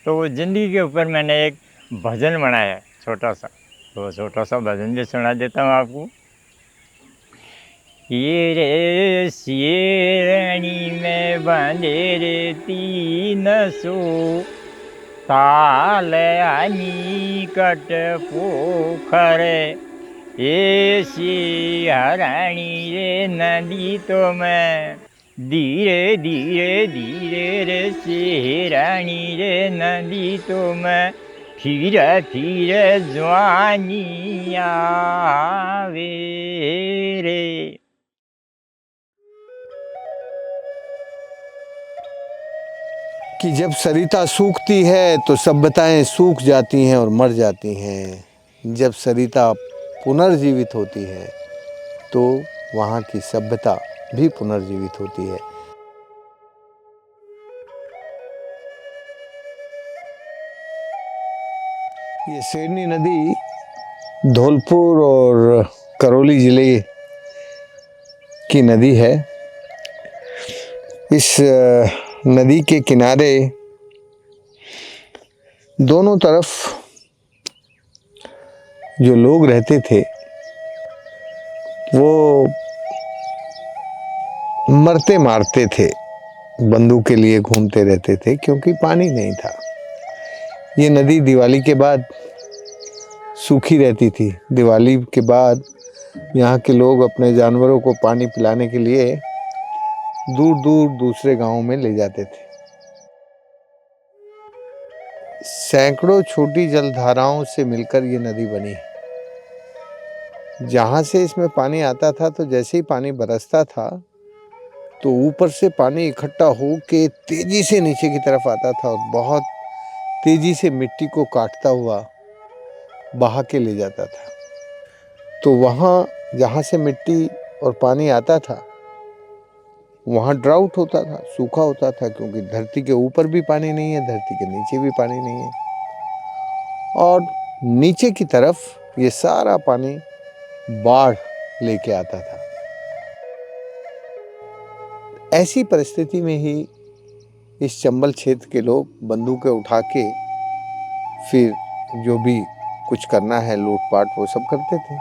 तो वो ज़िंदगी के ऊपर मैंने एक भजन बनाया है छोटा सा, तो छोटा सा भजन भी सुना देता हूँ आपको। ये रे शेरणी में बांधे रे तीन सो ताल आनी कट पोखर, ऐसी हरानी रे नदी तो मैं धीरे धीरे धीरे रे शेरानी रे नदी तो मैं फिर फिर ज्वानी आवे रे। कि जब सरिता सूखती है तो सभ्यताएं सूख जाती हैं और मर जाती हैं। जब सरिता पुनर्जीवित होती है तो वहाँ की सभ्यता भी पुनर्जीवित होती है। ये शेरनी नदी धौलपुर और करौली जिले की नदी है। इस नदी के किनारे दोनों तरफ जो लोग रहते थे वो मरते मारते थे, बंदूक के लिए घूमते रहते थे क्योंकि पानी नहीं था। ये नदी दिवाली के बाद सूखी रहती थी। दिवाली के बाद यहाँ के लोग अपने जानवरों को पानी पिलाने के लिए दूर दूर दूसरे गांवों में ले जाते थे। सैकड़ों छोटी जलधाराओं से मिलकर ये नदी बनी है। जहाँ से इसमें पानी आता था तो जैसे ही पानी बरसता था तो ऊपर से पानी इकट्ठा होके तेजी से नीचे की तरफ आता था और बहुत तेजी से मिट्टी को काटता हुआ बहा के ले जाता था। तो वहाँ जहाँ से मिट्टी और पानी आता था वहाँ ड्राउट होता था, सूखा होता था, क्योंकि धरती के ऊपर भी पानी नहीं है, धरती के नीचे भी पानी नहीं है। और नीचे की तरफ ये सारा पानी बाढ़ लेके आता था। ऐसी परिस्थिति में ही इस चंबल क्षेत्र के लोग बंदूकें उठा के फिर जो भी कुछ करना है, लूटपाट, वो सब करते थे।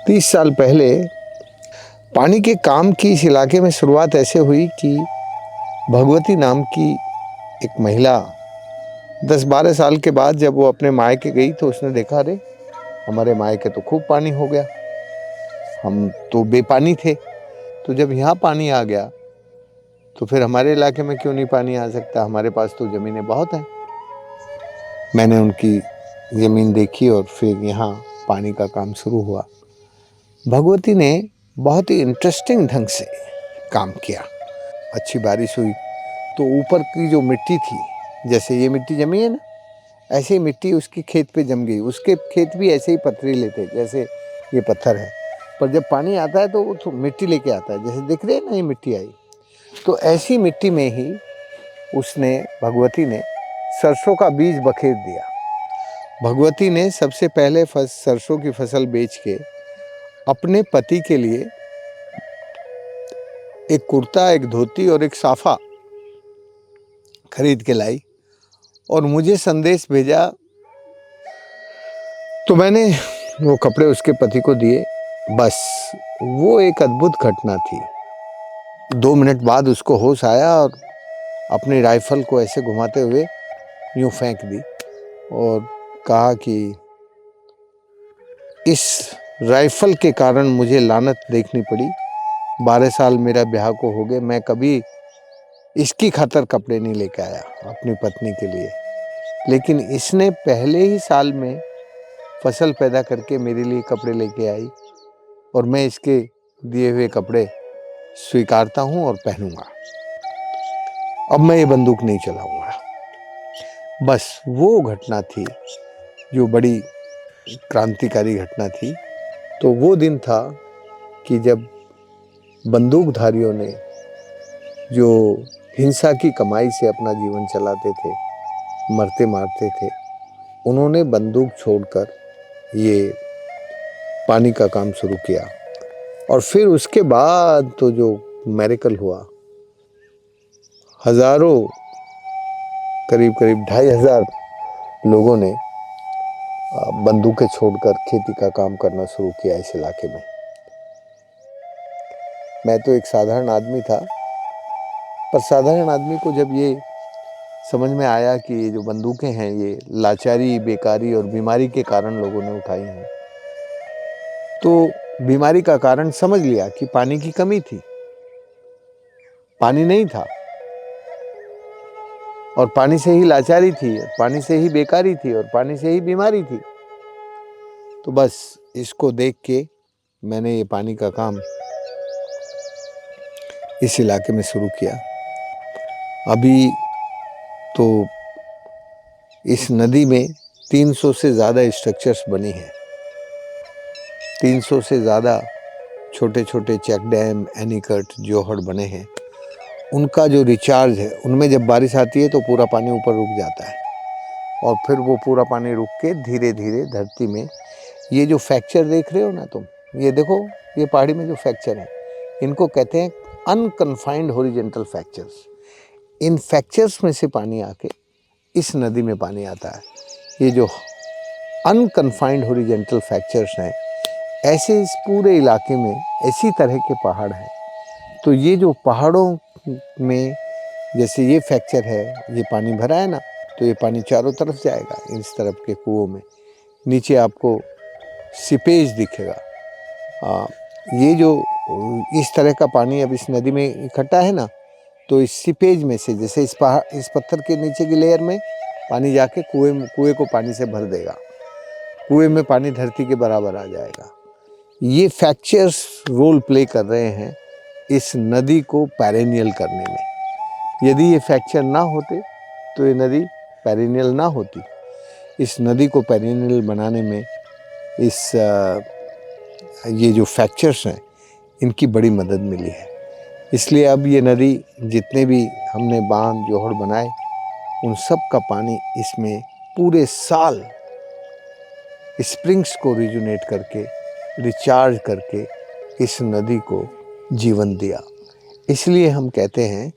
30 साल पहले पानी के काम की इस इलाके में शुरुआत ऐसे हुई कि भगवती नाम की एक महिला 10-12 साल के बाद जब वो अपने मायके गई तो उसने देखा, अरे हमारे मायके तो खूब पानी हो गया, हम तो बेपानी थे, तो जब यहाँ पानी आ गया तो फिर हमारे इलाके में क्यों नहीं पानी आ सकता, हमारे पास तो ज़मीनें बहुत हैं। मैंने उनकी ज़मीन देखी और फिर यहाँ पानी का काम शुरू हुआ। भगवती ने बहुत ही इंटरेस्टिंग ढंग से काम किया। अच्छी बारिश हुई तो ऊपर की जो मिट्टी थी, जैसे ये मिट्टी जमी है ना, ऐसे ही मिट्टी उसकी खेत पे जम गई। उसके खेत भी ऐसे ही पथरीले थे जैसे ये पत्थर है, पर जब पानी आता है तो वो तो मिट्टी लेके आता है, जैसे दिख रहे हैं ना ये मिट्टी आई। तो ऐसी मिट्टी में ही उसने, भगवती ने सरसों का बीज बखेर दिया। भगवती ने सबसे पहले सरसों की फसल बेच के अपने पति के लिए एक कुर्ता, एक धोती और एक साफा खरीद के लाई और मुझे संदेश भेजा। तो मैंने वो कपड़े उसके पति को दिए। बस वो एक अद्भुत घटना थी। 2 मिनट बाद उसको होश आया और अपनी राइफल को ऐसे घुमाते हुए यूं फेंक दी और कहा कि इस राइफल के कारण मुझे लानत देखनी पड़ी। 12 साल मेरा ब्याह को हो गए, मैं कभी इसकी खातर कपड़े नहीं लेके आया अपनी पत्नी के लिए, लेकिन इसने पहले ही साल में फसल पैदा करके मेरे लिए कपड़े लेके आई और मैं इसके दिए हुए कपड़े स्वीकारता हूँ और पहनूंगा। अब मैं ये बंदूक नहीं चलाऊंगा। बस वो घटना थी जो बड़ी क्रांतिकारी घटना थी। तो वो दिन था कि जब बंदूकधारियों ने, जो हिंसा की कमाई से अपना जीवन चलाते थे, मरते मारते थे, उन्होंने बंदूक छोड़कर ये पानी का काम शुरू किया। और फिर उसके बाद तो जो मैरिकल हुआ, हजारों करीब करीब 2500 लोगों ने बंदूकें छोड़कर खेती का काम करना शुरू किया इस इलाके में। मैं तो एक साधारण आदमी था, पर साधारण आदमी को जब ये समझ में आया कि ये जो बंदूकें हैं ये लाचारी, बेकारी और बीमारी के कारण लोगों ने उठाई हैं, तो बीमारी का कारण समझ लिया कि पानी की कमी थी, पानी नहीं था, और पानी से ही लाचारी थी, पानी से ही बेकारी थी, और पानी से ही बीमारी थी। तो बस इसको देख के मैंने ये पानी का काम इस इलाके में शुरू किया। अभी तो इस नदी में 300 से ज़्यादा स्ट्रक्चर्स बनी हैं, 300 से ज़्यादा छोटे छोटे चेक डैम, एनीकट, जोहड़ बने हैं। उनका जो रिचार्ज है, उनमें जब बारिश आती है तो पूरा पानी ऊपर रुक जाता है, और फिर वो पूरा पानी रुक के धीरे धीरे धरती में, ये जो फ्रैक्चर देख रहे हो ना तुम, ये देखो, ये पहाड़ी में जो फ्रैक्चर है, इनको कहते हैं अनकन्फाइंड हॉरिजॉन्टल फ्रैक्चर्स। इन फ्रैक्चर्स में से पानी आके इस नदी में पानी आता है। ये जो अनकन्फाइंड हॉरिजॉन्टल फ्रैक्चर्स हैं, ऐसे इस पूरे इलाके में ऐसी तरह के पहाड़ हैं। तो ये जो पहाड़ों में जैसे ये फ्रैक्चर है, ये पानी भरा है ना, तो ये पानी चारों तरफ जाएगा, इस तरफ के कुओं में। नीचे आपको सीपेज दिखेगा। ये जो इस तरह का पानी अब इस नदी में इकट्ठा है ना, तो इस सीपेज में से, जैसे इस पत्थर के नीचे की लेयर में पानी जाके कुएं को पानी से भर देगा, कुएं में पानी धरती के बराबर आ जाएगा। ये फ्रैक्चर्स रोल प्ले कर रहे हैं इस नदी को पेरेनियल करने में। यदि ये फ्रैक्चर ना होते तो ये नदी पेरेनियल ना होती। इस नदी को पेरेनियल बनाने में ये जो फ्रैक्चर्स हैं, इनकी बड़ी मदद मिली है। इसलिए अब ये नदी, जितने भी हमने बांध, जोहड़ बनाए, उन सब का पानी इसमें पूरे साल स्प्रिंग्स को रिजुनेट करके, रिचार्ज करके इस नदी को जीवन दिया। इसलिए हम कहते हैं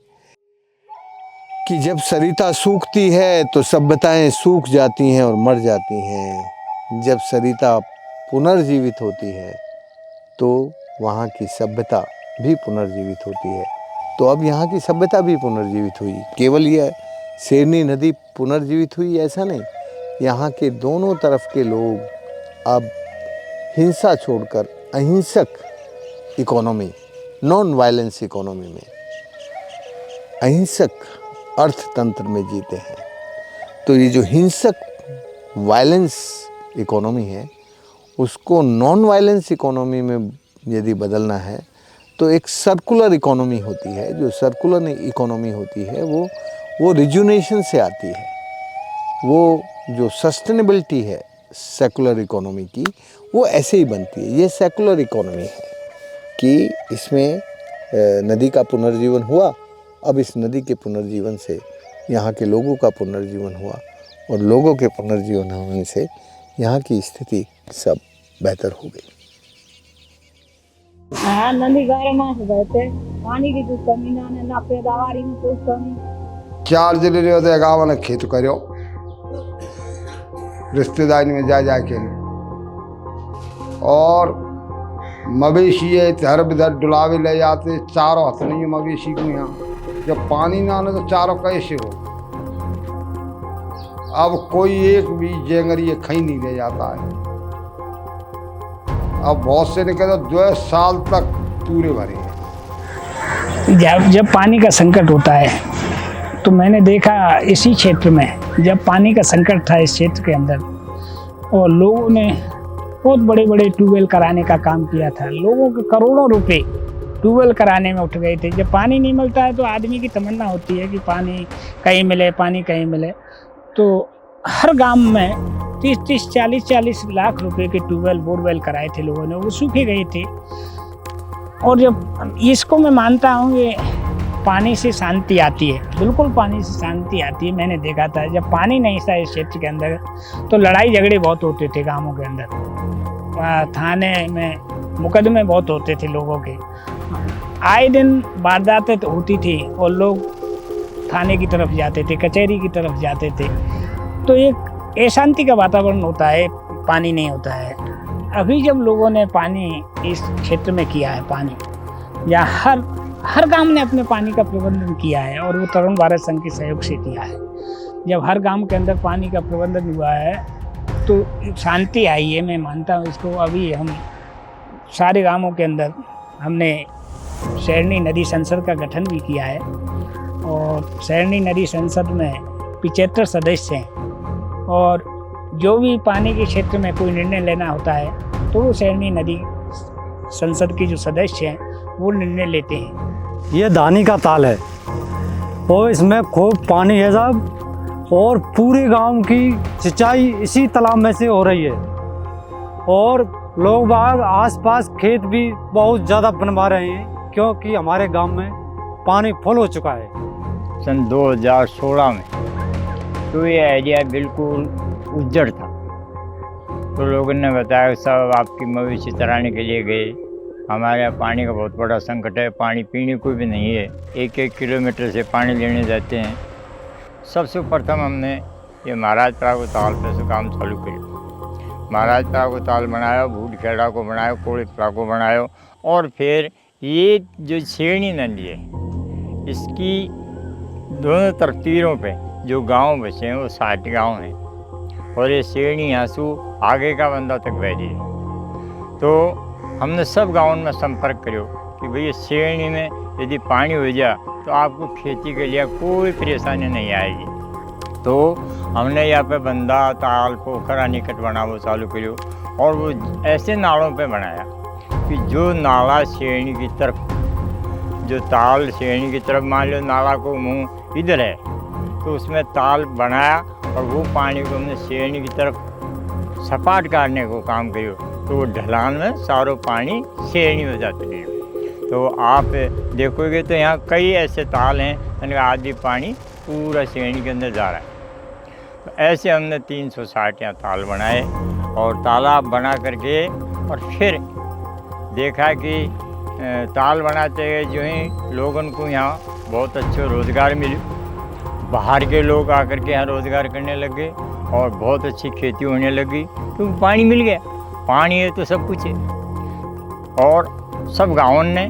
कि जब सरिता सूखती है तो सभ्यताएं सूख जाती हैं और मर जाती हैं। जब सरिता पुनर्जीवित होती है तो वहाँ की सभ्यता भी पुनर्जीवित होती है। तो अब यहाँ की सभ्यता भी पुनर्जीवित हुई। केवल यह शेरनी नदी पुनर्जीवित हुई ऐसा नहीं, यहाँ के दोनों तरफ के लोग अब हिंसा छोड़कर अहिंसक इकोनॉमी, नॉन वायलेंस इकोनॉमी में, अहिंसक अर्थतंत्र में जीते हैं। तो ये जो हिंसक वायलेंस इकोनॉमी है, उसको नॉन वायलेंस इकोनॉमी में यदि बदलना है तो एक सर्कुलर इकोनॉमी होती है। जो सर्कुलर इकोनॉमी होती है वो रिजुनेशन से आती है। वो जो सस्टेनेबिलिटी है सेकुलर इकोनॉमी की, वो ऐसे ही बनती है। ये सेकुलर इकोनॉमी है कि इसमें नदी का पुनर्जीवन हुआ। अब इस नदी के पुनर्जीवन से यहाँ के लोगों का पुनर्जीवन हुआ, और लोगों के पुनर्जीवन होने से यहाँ की स्थिति सब बेहतर हो गई। हाँ, नदी 11 मास बहते, पानी की कोई कमी ना पैदावारी में कोई कमी। 4 जिले रे तो गाँव ने खेत करो, रिश्तेदारी में जा के, और मवेशी है हर बिधर डुलावे ले जाते, चारों हाथ नहीं है मवेशी को। यहाँ जब पानी ना आने तो चारों कैसे हो। अब कोई एक भी जेंगरी खई नहीं ले जाता है। अब बहुत से ने कहते 2 साल तक पूरे भरे हैं। जब पानी का संकट होता है तो मैंने देखा इसी क्षेत्र में, जब पानी का संकट था इस क्षेत्र के अंदर, और लोगों ने बहुत बड़े बड़े ट्यूबवेल कराने का काम किया था। लोगों के करोड़ों रुपए ट्यूबवेल कराने में उठ गए थे। जब पानी नहीं मिलता है तो आदमी की तमन्ना होती है कि पानी कहीं मिले, पानी कहीं मिले। तो हर गांव में 30-30, 40-40 लाख रुपए के ट्यूबवेल, बोरवेल कराए थे लोगों ने, वो सूखे गए थे। और जब इसको मैं मानता हूँ कि पानी से शांति आती है, बिल्कुल पानी से शांति आती है। मैंने देखा था जब पानी नहीं था इस क्षेत्र के अंदर तो लड़ाई झगड़े बहुत होते थे गाँवों के अंदर, थाने में मुकदमे बहुत होते थे लोगों के, आए दिन वारदातें तो होती थी और लोग थाने की तरफ जाते थे, कचहरी की तरफ जाते थे, तो एक अशांति का वातावरण होता है, पानी नहीं होता है। अभी जब लोगों ने पानी इस क्षेत्र में किया है, पानी या हर गांव ने अपने पानी का प्रबंधन किया है और वो तरुण भारत संघ के सहयोग से किया है। जब हर गांव के अंदर पानी का प्रबंधन हुआ है तो शांति आई है, मैं मानता हूँ इसको। अभी हम सारे गांवों के अंदर हमने शहरनी नदी संसद का गठन भी किया है और शहरनी नदी संसद में 75 सदस्य हैं और जो भी पानी के क्षेत्र में कोई निर्णय लेना होता है तो वो शहरनी नदी संसद के जो सदस्य हैं वो निर्णय लेते हैं। ये धानी का ताल है और इसमें खूब पानी है साहब, और पूरे गांव की सिंचाई इसी तालाब में से हो रही है और लोग बाग आसपास खेत भी बहुत ज़्यादा बनवा रहे हैं क्योंकि हमारे गांव में पानी फुल हो चुका है। सन 2016 में तो ये एरिया बिल्कुल उज्जड़ था, तो लोगों ने बताया सब आपकी मवेशी चराने के लिए गए। हमारे यहाँ पानी का बहुत बड़ा संकट है, पानी पीने को भी नहीं है, 1-1 किलोमीटर से पानी लेने जाते हैं। सबसे प्रथम हमने ये महाराज प्रागु ताल पे से काम चालू किया। महाराज प्रागु ताल बनाया, भूड खेड़ा को बनाया, कोड़ी प्रागु बनाया और फिर ये जो छेड़ी नदी है इसकी दोनों तरफ तीरों पे जो गांव बचे हैं वो 60 गांव हैं और ये शेरनी आंसू आगे का बंदा तक बह रही है। तो हमने सब गाँव में संपर्क करो कि भई शेरनी में यदि पानी हो जाए तो आपको खेती के लिए कोई परेशानी नहीं आएगी। तो हमने यहाँ पे बंदा ताल पोखरा निकट बनाना चालू करो और वो ऐसे नालों पे बनाया कि जो नाला शेरनी की तरफ, जो ताल शेरनी की तरफ, मान लो नाला को मुँह इधर है तो उसमें ताल बनाया और वो पानी को हमने शेरनी की तरफ सपाट काटने को काम करो तो वो ढलान में सारो पानी शेरनी हो जाती है। तो आप देखोगे तो यहाँ कई ऐसे ताल हैं जिनका आधी पानी पूरा शेरनी के अंदर जा रहा है। तो ऐसे हमने 360 यहाँ ताल बनाए और तालाब बना करके और फिर देखा कि ताल बनाते हुए जो ही लोगों को यहाँ बहुत अच्छा रोज़गार मिले, बाहर के लोग आकर के यहाँ रोज़गार करने लगे और बहुत अच्छी खेती होने लगी क्योंकि पानी मिल गया। पानी है तो सब कुछ है। और सब गाँवों ने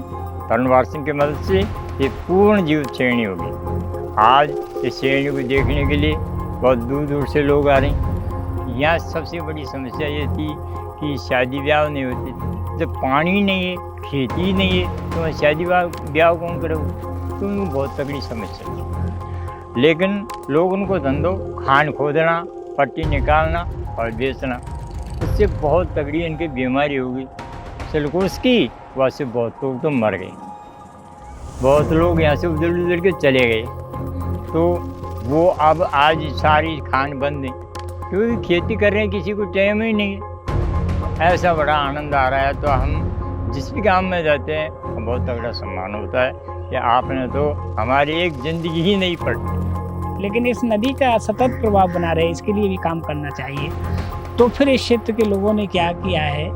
तरुण भारत सिंह की मदद से ये पूर्ण जीवित शेरनी होगी। आज इस शेरनी को देखने के लिए बहुत दूर दूर से लोग आ रहे हैं। यहाँ सबसे बड़ी समस्या ये थी कि शादी ब्याह नहीं होती थी। जब पानी नहीं है, खेती नहीं है तो मैं शादी ब्याह कौन करूँ, तो उनको बहुत तगड़ी समस्या थी। लेकिन लोग उनको धंधो खान खोदना, पट्टी निकालना और बेचना, उससे बहुत तगड़ी इनकी बीमारी होगी सिलकोस की। वहाँ से बहुत लोग तो मर गए, बहुत लोग यहाँ से उधर के चले गए। तो वो अब आज सारी खान बंद है क्योंकि खेती कर रहे हैं, किसी को टाइम ही नहीं है। ऐसा बड़ा आनंद आ रहा है। तो हम जिस भी गांव में जाते हैं बहुत तगड़ा सम्मान होता है कि आपने तो हमारी एक ज़िंदगी ही नहीं पलटी। लेकिन इस नदी का सतत प्रभाव बना रहे, इसके लिए भी काम करना चाहिए। तो फिर इस क्षेत्र के लोगों ने क्या किया है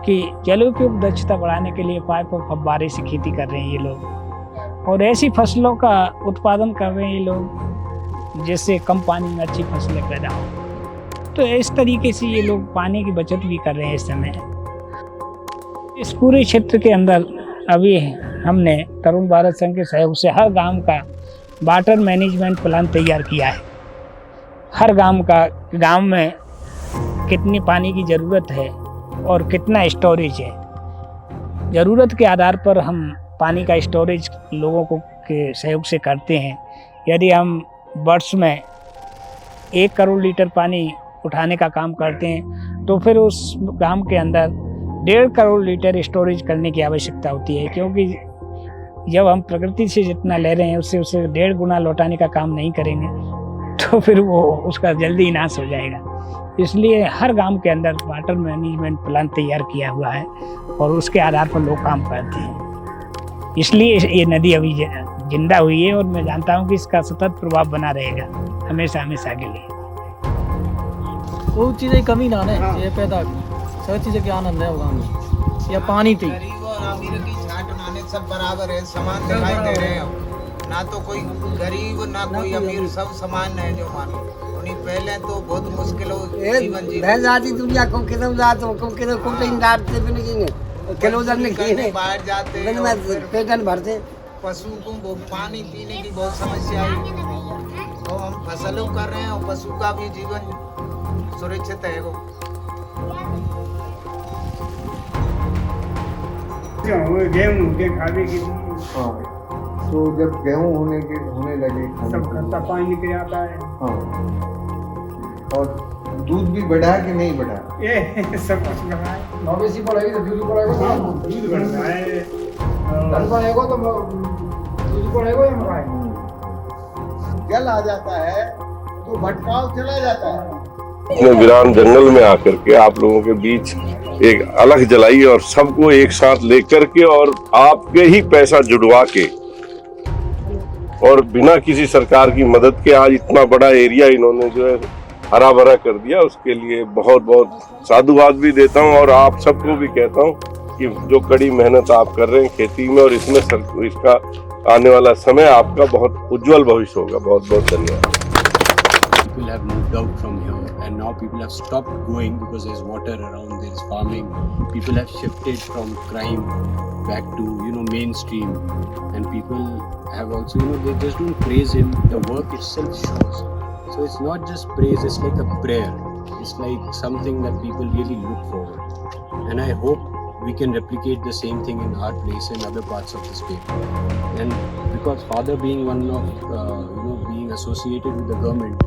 कि जलों की उपदक्षता बढ़ाने के लिए पाइप और फव्वारे से खेती कर रहे हैं ये लोग और ऐसी फसलों का उत्पादन कर रहे हैं ये लोग जिससे कम पानी में अच्छी फसलें पैदा हो। तो इस तरीके से ये लोग पानी की बचत भी कर रहे हैं इस समय। इस पूरे क्षेत्र के अंदर अभी हमने तरुण भारत संघ के सहयोग से हर गांव का वाटर मैनेजमेंट प्लान तैयार किया है। हर गांव में कितनी पानी की ज़रूरत है और कितना स्टोरेज है, ज़रूरत के आधार पर हम पानी का स्टोरेज लोगों को के सहयोग से करते हैं। यदि हम वर्ष में 1 करोड़ लीटर पानी उठाने का काम करते हैं तो फिर उस गांव के अंदर 1.5 करोड़ लीटर स्टोरेज करने की आवश्यकता होती है, क्योंकि जब हम प्रकृति से जितना ले रहे हैं उससे 1.5 गुना लौटाने का काम नहीं करेंगे तो फिर वो उसका जल्दी नाश हो जाएगा। इसलिए हर गांव के अंदर वाटर मैनेजमेंट प्लान तैयार किया हुआ है और उसके आधार पर लोग काम करते हैं। इसलिए ये नदी अभी जिंदा हुई है और मैं जानता हूँ कि इसका सतत प्रभाव बना रहेगा हमेशा हमेशा के लिए। वो चीज़ें कमी ना है ये पैदा सब चीज़ें के आनंद है गाँव में। या पानी थी गरीब और अमीर की छाट माने सब बराबर है, समान दिखाई दे रहे हैं। ना तो कोई गरीब ना कोई अमीर, सब समान है जो मानो। उन्हीं पहले तो बहुत मुश्किल हो जीवन जी। भैंस आती दुनिया को किधर जाते हो किधर को नहीं डांटते भी नहीं किलो जन नहीं बाहर जाते पेटन भरते। पशु को पानी पीने की बहुत समस्या है, तो हम फसलों कर रहे हैं और पशु का भी जीवन सुरक्षित है। वो हाँ, तो जब गेहूं होने लगे सब खर्चा पानी निकल आता है। हाँ, और दूध भी बढ़ा कि नहीं बढ़ा? ये सब कुछ बढ़ा है। मवेशी बढ़ेगी तो दूध बढ़ेगा, दूध बढ़ता है, धन बढ़ेगा तो दूध बढ़ेगा या बढ़ाएगा। जल आ जाता है तो भटकाव चला जाता है। इतने वीरान जंगल में आकर के आप लोगों के बीच एक अलग जलाई और सबको एक साथ लेकर के और आपके ही पैसा जुड़वा के और बिना किसी सरकार की मदद के आज इतना बड़ा एरिया इन्होंने जो है हरा भरा कर दिया, उसके लिए बहुत बहुत साधुवाद भी देता हूं। और आप सबको भी कहता हूं कि जो कड़ी मेहनत आप कर रहे हैं खेती में और इसमें इसका आने वाला समय आपका बहुत उज्जवल भविष्य होगा। बहुत बहुत धन्यवाद। People have moved out from here and now people have stopped going because there's water around, there's farming. People have shifted from crime back to mainstream, and people have also they just don't praise him, the work itself shows. So it's not just praise, it's like a prayer, it's like something that people really look forward, and I hope we can replicate the same thing in our place and other parts of the state. And because father being one of being associated with the government,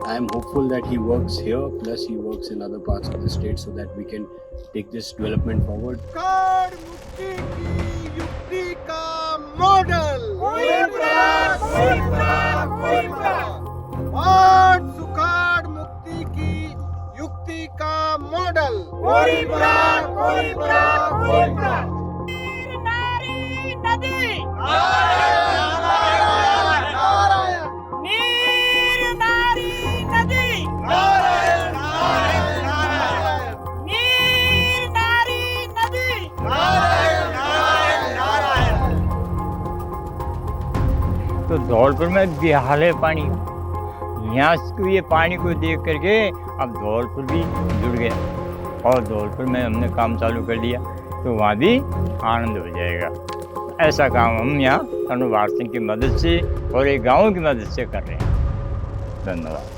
I am hopeful that he works here plus he works in other parts of the state so that we can take this development forward. सुखाड़ मुक्ति की युक्ति का model, सुखाड़ मुक्ति की युक्ति का मॉडल। नारी नदी तो धौलपुर में बेहाल है पानी। यहाँ ये पानी को देख करके अब धौलपुर भी जुड़ गया और धौलपुर में हमने काम चालू कर दिया, तो वहाँ भी आनंद हो जाएगा। ऐसा काम हम यहाँ तनु भारत सिंह की मदद से और एक गाँव की मदद से कर रहे हैं। धन्यवाद।